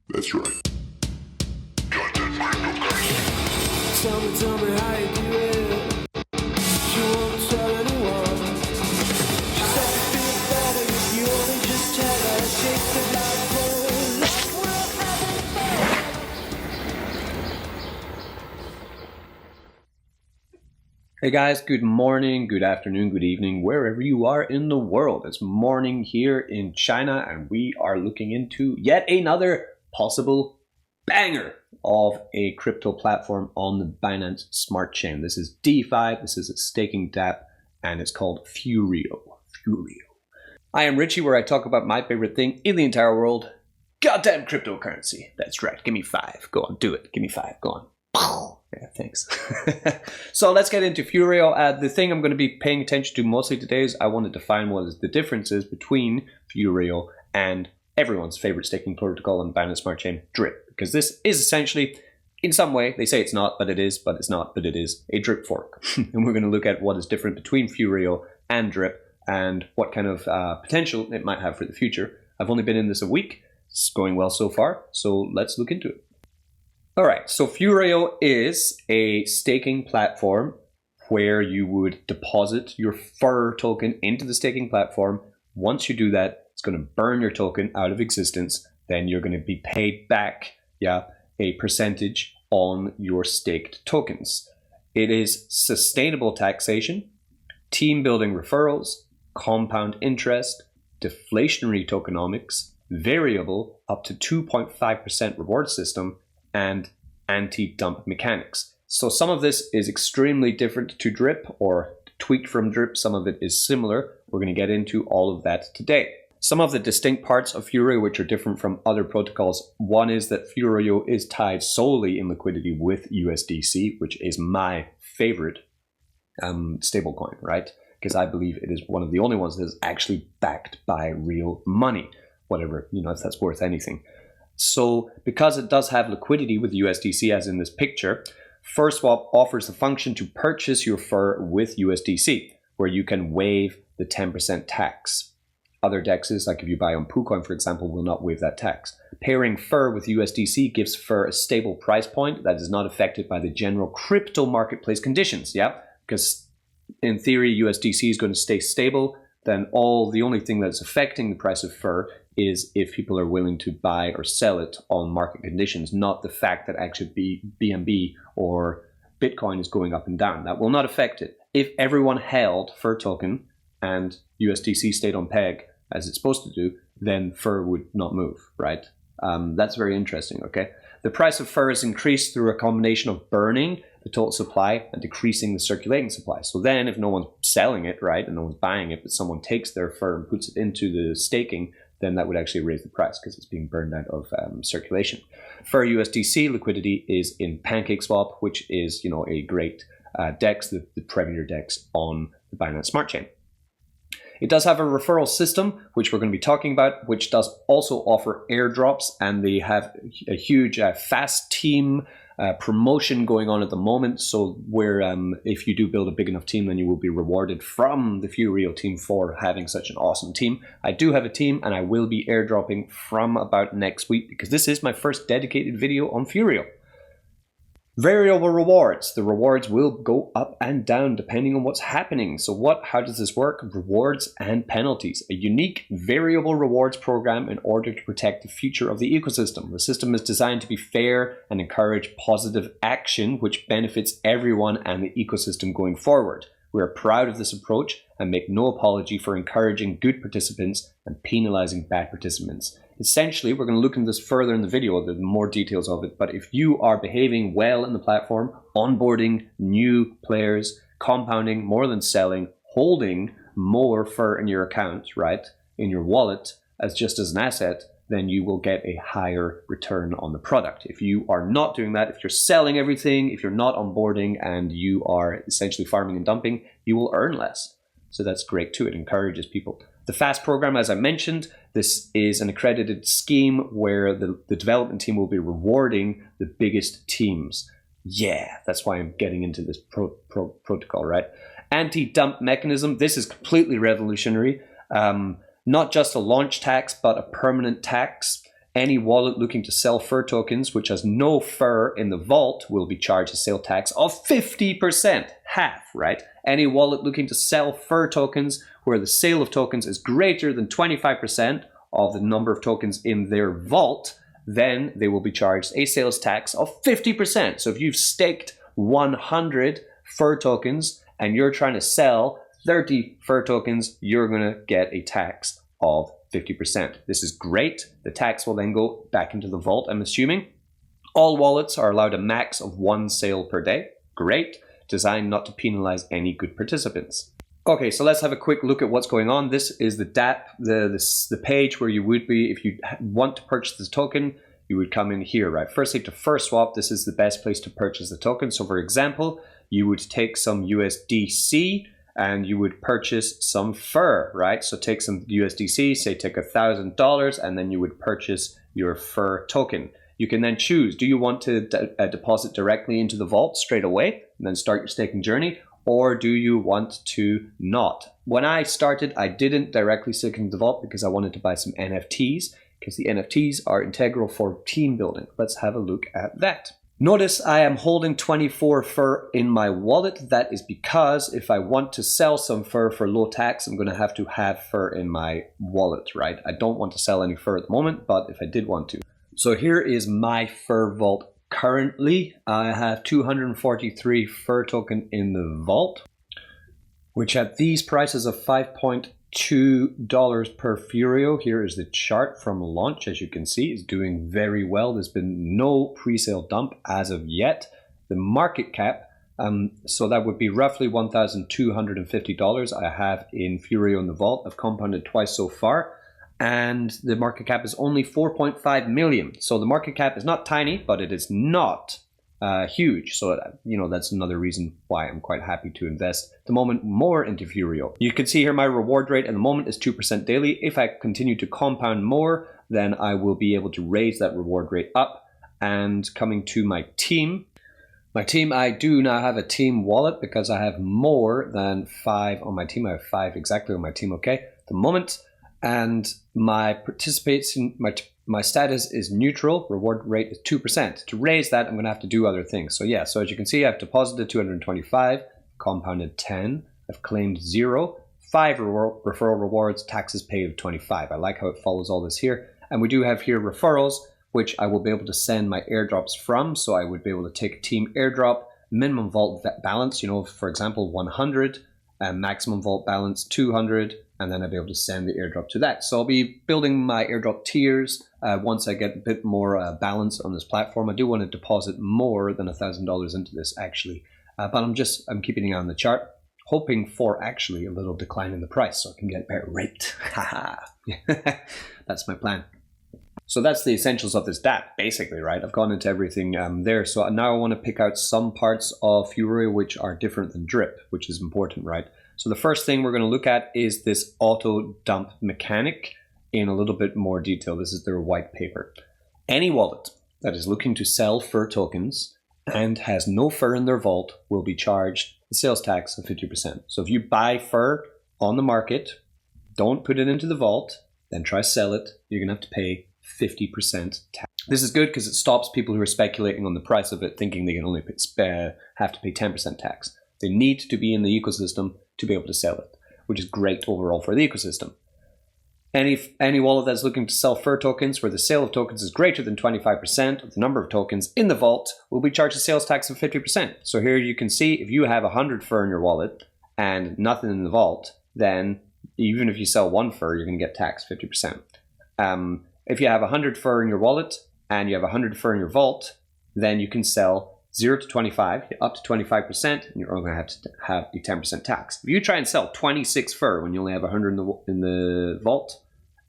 That's right. Tell me how you do it. She won't tell anyone. She said it feels better if you only just tell her. Takes the life for like we're having fun. Hey guys, good morning, good afternoon, good evening, wherever you are in the world. It's morning here in China, and we are looking into yet another possible banger of a crypto platform on the Binance Smart Chain. This is DeFi, this is a staking dapp, and it's called Furio. I am Richie, where I talk about my favorite thing in the entire world, goddamn cryptocurrency. That's right, give me 5. Go on, do it. Give me 5, go on. Yeah, thanks. So let's get into Furio. The thing I'm going to be paying attention to mostly today is I want to define what is the differences between Furio and everyone's favorite staking protocol on Binance Smart Chain, Drip. Because this is essentially, in some way, they say it's not, but it is, but it's not, but it is a Drip fork. And we're going to look at what is different between Furio and Drip and what kind of potential it might have for the future. I've only been in this a week. It's going well so far, so let's look into it. All right, so Furio is a staking platform where you would deposit your FUR token into the staking platform. Once you do that, it's going to burn your token out of existence. Then you're going to be paid back, a percentage on your staked tokens. It is sustainable taxation, team building referrals, compound interest, deflationary tokenomics, variable up to 2.5% reward system, and anti-dump mechanics. So some of this is extremely different to Drip or tweaked from Drip. Some of it is similar. We're going to get into all of that today. Some of the distinct parts of Furio which are different from other protocols. One is that Furio is tied solely in liquidity with USDC, which is my favorite stablecoin, right? Because I believe it is one of the only ones that is actually backed by real money, whatever, if that's worth anything. So because it does have liquidity with USDC, as in this picture, FurSwap offers the function to purchase your FUR with USDC, where you can waive the 10% tax. Other dexes, like if you buy on PooCoin, for example, will not waive that tax. Pairing FUR with USDC gives FUR a stable price point that is not affected by the general crypto marketplace conditions, because in theory, USDC is going to stay stable. Then the only thing that's affecting the price of FUR is if people are willing to buy or sell it on market conditions, not the fact that actually BNB or Bitcoin is going up and down. That will not affect it. If everyone held FUR token and USDC stayed on peg as it's supposed to do, then FUR would not move, right? That's very interesting, okay? The price of FUR is increased through a combination of burning the total supply and decreasing the circulating supply. So then if no one's selling it, right, and no one's buying it, but someone takes their FUR and puts it into the staking, then that would actually raise the price because it's being burned out of circulation. FUR USDC liquidity is in PancakeSwap, which is a great DEX, the premier DEX on the Binance Smart Chain. It does have a referral system, which we're going to be talking about, which does also offer airdrops, and they have a huge fast team promotion going on at the moment. So where if you do build a big enough team, then you will be rewarded from the Furio team for having such an awesome team. I do have a team, and I will be airdropping from about next week because this is my first dedicated video on Furio. Variable rewards. The rewards will go up and down depending on what's happening. So how does this work? Rewards and penalties. A unique variable rewards program in order to protect the future of the ecosystem. The system is designed to be fair and encourage positive action, which benefits everyone and the ecosystem going forward. We are proud of this approach and make no apology for encouraging good participants and penalizing bad participants. Essentially, we're going to look into this further in the video, the more details of it, but if you are behaving well in the platform, onboarding new players, compounding more than selling, holding more FUR in your account, right, in your wallet as just as an asset, then you will get a higher return on the product. If you are not doing that, if you're selling everything, if you're not onboarding and you are essentially farming and dumping, you will earn less. So that's great too. It encourages people. The FAST program, as I mentioned, this is an accredited scheme where the development team will be rewarding the biggest teams. Yeah, that's why I'm getting into this protocol, right? Anti-dump mechanism. This is completely revolutionary. Not just a launch tax, but a permanent tax. Any wallet looking to sell fur tokens which has no fur in the vault will be charged a sale tax of 50%, half, right? Any wallet looking to sell fur tokens where the sale of tokens is greater than 25% of the number of tokens in their vault, then they will be charged a sales tax of 50%. So if you've staked 100 fur tokens and you're trying to sell 30 fur tokens, you're going to get a tax of 50%. This is great. The tax will then go back into the vault, I'm assuming. All wallets are allowed a max of 1 sale per day. Great. Designed not to penalize any good participants. Okay, so let's have a quick look at what's going on. This is the dapp, the page where you would be if you want to purchase the token. You would come in here, right? Firstly, to fur swap, this is the best place to purchase the token. So for example, you would take some USDC and you would purchase some fur, right? So take some USDC, say take $1,000, and then you would purchase your fur token. You can then choose, do you want to deposit directly into the vault straight away and then start your staking journey, or do you want to not? When I started, I didn't directly stake into the vault because I wanted to buy some NFTs, because the NFTs are integral for team building. Let's have a look at that. Notice I am holding 24 fur in my wallet. That is because if I want to sell some fur for low tax, I'm going to have fur in my wallet, right? I don't want to sell any fur at the moment, but if I did want to. So here is my fur vault currently. I have 243 fur token in the vault, which at these prices of $5.2 per Furio. Here is the chart from launch. As you can see, it's doing very well. There's been no pre-sale dump as of yet. The market cap, so that would be roughly $1,250 I have in Furio in the vault. I've compounded twice so far, and the market cap is only 4.5 million. So the market cap is not tiny, but it is not huge. So, that's another reason why I'm quite happy to invest at the moment more into Furio. You can see here my reward rate at the moment is 2% daily. If I continue to compound more, then I will be able to raise that reward rate up. And coming to my team, I do now have a team wallet because I have more than 5 on my team. I have 5 exactly on my team, okay, at the moment. And my participation, my status is neutral. Reward rate is 2%. To raise that, I'm going to have to do other things. So yeah, so as you can see, I've deposited 225, compounded 10, I've claimed 0, 5 referral rewards, taxes paid of 25. I like how it follows all this here. And we do have here referrals, which I will be able to send my airdrops from. So I would be able to take a team airdrop, minimum vault balance, for example, 100, and maximum vault balance 200, and then I'll be able to send the airdrop to that. So I'll be building my airdrop tiers once I get a bit more balance on this platform. I do want to deposit more than $1,000 into this actually, but I'm keeping an eye on the chart, hoping for actually a little decline in the price so I can get a better rate. That's my plan. So that's the essentials of this dapp, basically, right? I've gone into everything there. So now I want to pick out some parts of Furio which are different than drip, which is important, right? So the first thing we're going to look at is this auto dump mechanic in a little bit more detail. This is their white paper. Any wallet that is looking to sell fur tokens and has no fur in their vault will be charged the sales tax of 50%. So if you buy fur on the market, don't put it into the vault, then try sell it, you're going to have to pay 50% tax. This is good because it stops people who are speculating on the price of it thinking they can only have to pay 10% tax. They need to be in the ecosystem to be able to sell it, which is great overall for the ecosystem. Any wallet that's looking to sell fur tokens where the sale of tokens is greater than 25% of the number of tokens in the vault will be charged a sales tax of 50%. So here you can see if you have 100 fur in your wallet and nothing in the vault, then even if you sell 1 fur, you're going to get taxed 50%. If you have 100 fur in your wallet and you have 100 fur in your vault, then you can sell 0 to 25, up to 25%, and you're only going to have a 10% tax. If you try and sell 26 fur when you only have 100 in the vault,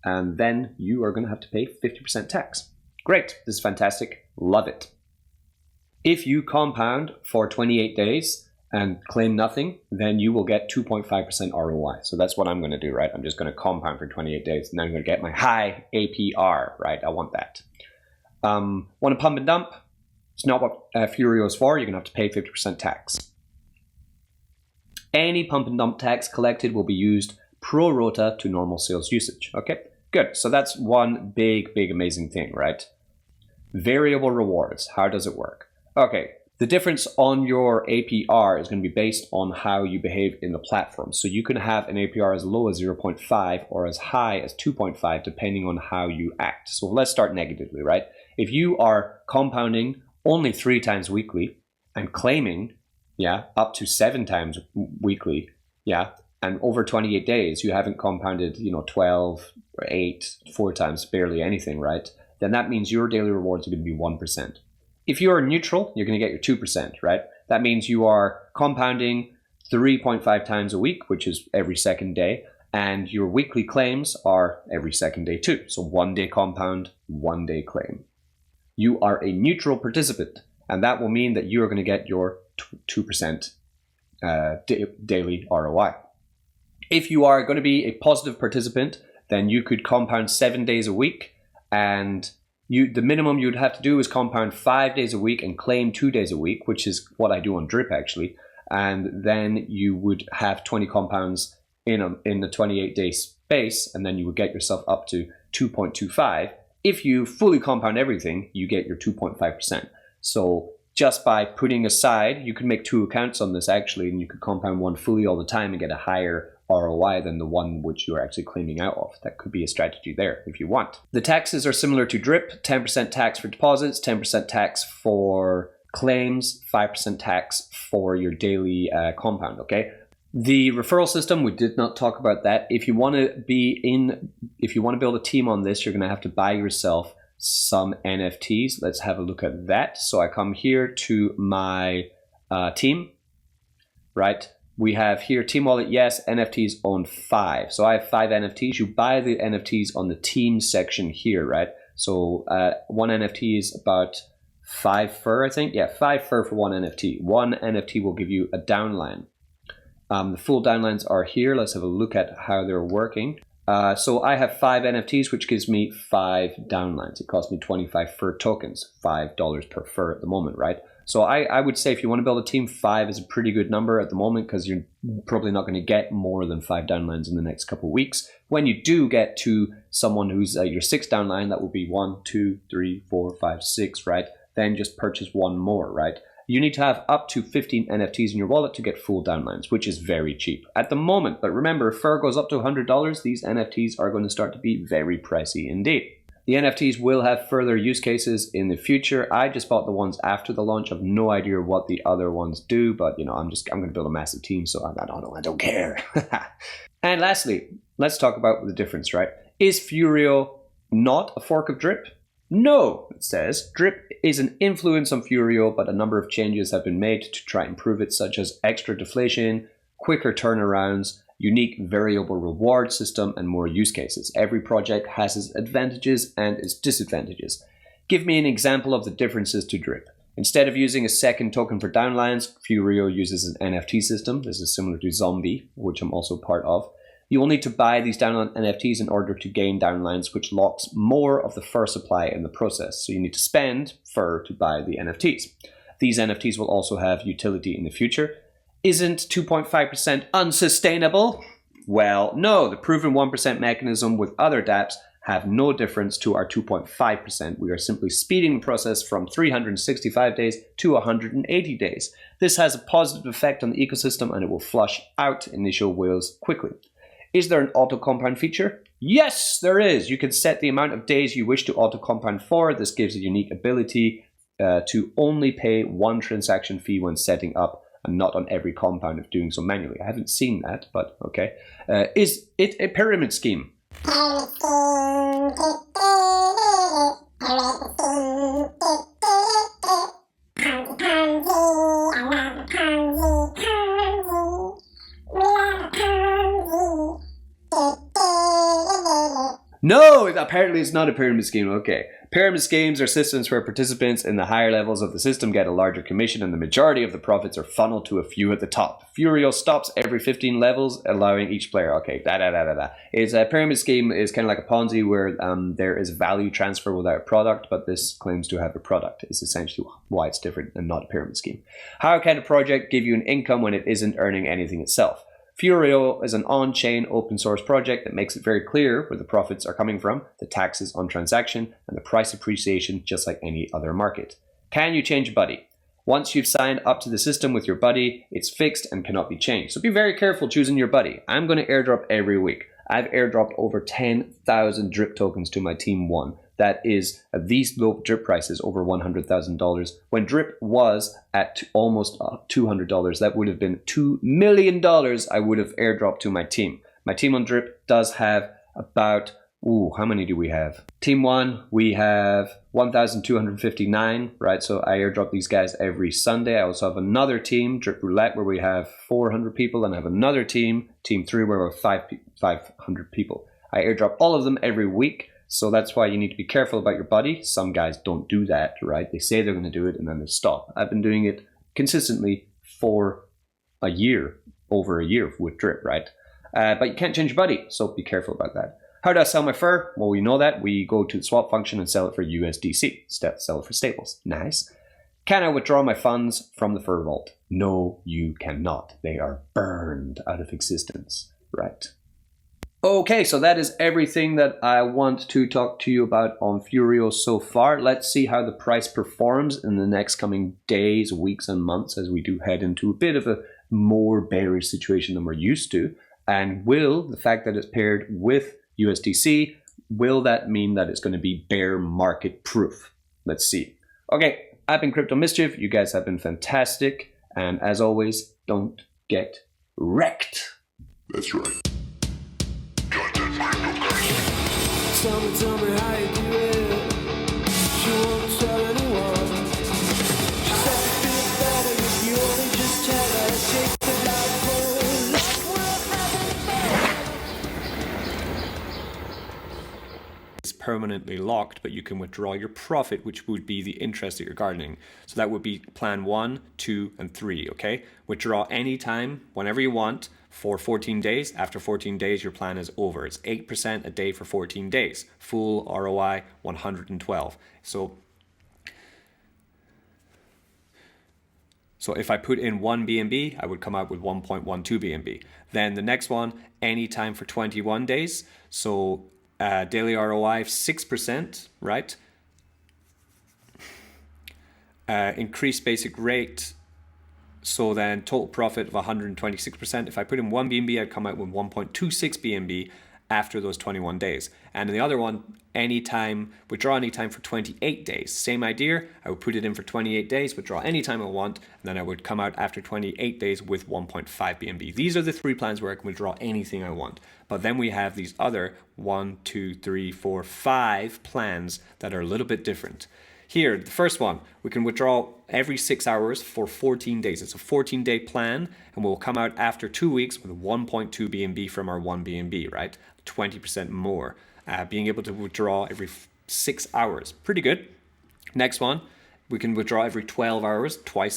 then you are going to have to pay 50% tax. Great, this is fantastic, love it. If you compound for 28 days and claim nothing, then you will get 2.5% ROI. So that's what I'm going to do, right? I'm just going to compound for 28 days, and then I'm going to get my high APR, right? I want that. Want to pump and dump? It's not what Furio is for. You're going to have to pay 50% tax. Any pump and dump tax collected will be used pro rata to normal sales usage. Okay, good. So that's one big, amazing thing, right? Variable rewards. How does it work? Okay, the difference on your APR is going to be based on how you behave in the platform. So you can have an APR as low as 0.5 or as high as 2.5, depending on how you act. So let's start negatively, right? If you are compounding only 3 times weekly and claiming, up to 7 times weekly, and over 28 days, you haven't compounded, 12 or 8, 4 times, barely anything, right? Then that means your daily rewards are going to be 1%. If you're neutral, you're going to get your 2%, right? That means you are compounding 3.5 times a week, which is every second day, and your weekly claims are every second day too. So 1 day compound, 1 day claim. You are a neutral participant, and that will mean that you are going to get your 2% daily ROI. If you are going to be a positive participant, then you could compound 7 days a week, and the minimum you'd have to do is compound 5 days a week and claim 2 days a week, which is what I do on Drip actually. And then you would have 20 compounds in the 28-day space, and then you would get yourself up to 2.25. If you fully compound everything, you get your 2.5%. So just by putting aside, you can make 2 accounts on this actually, and you could compound one fully all the time and get a higher ROI than the one which you're actually claiming out of. That could be a strategy there if you want. The taxes are similar to Drip, 10% tax for deposits, 10% tax for claims, 5% tax for your daily compound, okay? The referral system, we did not talk about that. If you want to build a team on this, you're going to have to buy yourself some NFTs. Let's have a look at that. So I come here to my team, right? We have here team wallet, yes, NFTs own 5. So I have 5 NFTs. You buy the NFTs on the team section here, right? So one NFT is about 5 fur, I think. Yeah, 5 fur for one NFT. One NFT will give you a downline. The full downlines are here. Let's have a look at how they're working. So I have 5 NFTs, which gives me 5 downlines. It costs me 25 fur tokens, $5 per fur at the moment, right? So I would say if you want to build a team, 5 is a pretty good number at the moment because you're probably not going to get more than 5 downlines in the next couple of weeks. When you do get to someone who's your 6th downline, that will be 1, 2, 3, 4, 5, 6, right? Then just purchase one more, right? You need to have up to 15 NFTs in your wallet to get full downlines, which is very cheap at the moment. But remember, if fur goes up to $100, these NFTs are going to start to be very pricey indeed. The NFTs will have further use cases in the future. I just bought the ones after the launch. I have no idea what the other ones do, but I'm going to build a massive team, so I don't know. I don't care. And lastly, let's talk about the difference, right? Is Furio not a fork of Drip? No, it says. Drip is an influence on Furio, but a number of changes have been made to try and improve it, such as extra deflation, quicker turnarounds, unique variable reward system, and more use cases. Every project has its advantages and its disadvantages. Give me an example of the differences to Drip. Instead of using a second token for downlines, Furio uses an NFT system. This is similar to Zombie, which I'm also part of. You will need to buy these downline NFTs in order to gain downlines, which locks more of the fur supply in the process. So you need to spend fur to buy the NFTs. These NFTs will also have utility in the future. Isn't 2.5% unsustainable? Well, no. The proven 1% mechanism with other dapps have no difference to our 2.5%. We are simply speeding the process from 365 days to 180 days. This has a positive effect on the ecosystem and it will flush out initial whales quickly. Is there an auto compound feature? Yes, there is. You can set the amount of days you wish to auto compound for. This gives a unique ability to only pay 1 transaction fee when setting up and not on every compound if doing so manually. I haven't seen that, but okay. Is it a pyramid scheme? No, apparently it's not a pyramid scheme. Okay. Pyramid schemes are systems where participants in the higher levels of the system get a larger commission and the majority of the profits are funneled to a few at the top. Furio stops every 15 levels, allowing each player. Okay, It's a pyramid scheme is kind of like a Ponzi where there is value transfer without a product, but this claims to have a product. Is essentially why it's different and not a pyramid scheme. How can a project give you an income when it isn't earning anything itself? Furio is an on-chain open source project that makes it very clear where the profits are coming from, the taxes on transaction, and the price appreciation, just like any other market. Can you change a buddy? Once you've signed up to the system with your buddy, it's fixed and cannot be changed. So be very careful choosing your buddy. I'm going to airdrop every week. I've airdropped over 10,000 drip tokens to my team 1. That is at these low drip prices over $100,000. When drip was at almost $200, that would have been $2 million I would have airdropped to my team. My team on drip does have about, how many do we have? Team 1, we have 1,259, right? So I airdrop these guys every Sunday. I also have another team, Drip Roulette, where we have 400 people, and I have another team, Team 3, where we have 500 people. I airdrop all of them every week. So that's why you need to be careful about your buddy. Some guys don't do that, right? They say they're going to do it and then they stop. I've been doing it consistently for a year, over a year with drip, right? But you can't change your buddy, so be careful about that. How do I sell my fur? Well, we know that. We go to the swap function and sell it for USDC. Sell it for stables. Nice. Can I withdraw my funds from the fur vault? No, you cannot. They are burned out of existence, right? Okay, so that is everything that I want to talk to you about on Furio so far. Let's see how the price performs in the next coming days, weeks, and months as we do head into a bit of a more bearish situation than we're used to. And will the fact that it's paired with USDC, will that mean that it's going to be bear market proof? Let's see. Okay, I've been Crypto Mischief. You guys have been fantastic. And as always, don't get wrecked. That's right. Tell me how you do it. She won't tell anyone. She said it feels better if you only just tell her. Take the It's permanently locked, but you can withdraw your profit, which would be the interest that you're garnering. So that would be plan 1, 2, and 3, okay? Withdraw anytime, whenever you want, for 14 days. After 14 days, your plan is over. It's 8% a day for 14 days. Full ROI 112. So if I put in 1 BNB, I would come out with 1.12 BNB. Then the next one, anytime for 21 days. So daily ROI 6%, right? Increased basic rate. So then total profit of 126%. If I put in 1 BNB, I'd come out with 1.26 BNB after those 21 days. And in the other one, withdraw anytime for 28 days. Same idea. I would put it in for 28 days, withdraw anytime I want, and then I would come out after 28 days with 1.5 BNB. These are the 3 plans where I can withdraw anything I want. But then we have these other 1, 2, 3, 4, 5 plans that are a little bit different. Here, the first one, we can withdraw every 6 hours for 14 days. It's a 14-day plan, and we'll come out after 2 weeks with 1.2 BNB from our 1 BNB, right? 20% more. Being able to withdraw every 6 hours. Pretty good. Next one, we can withdraw every 12 hours, twice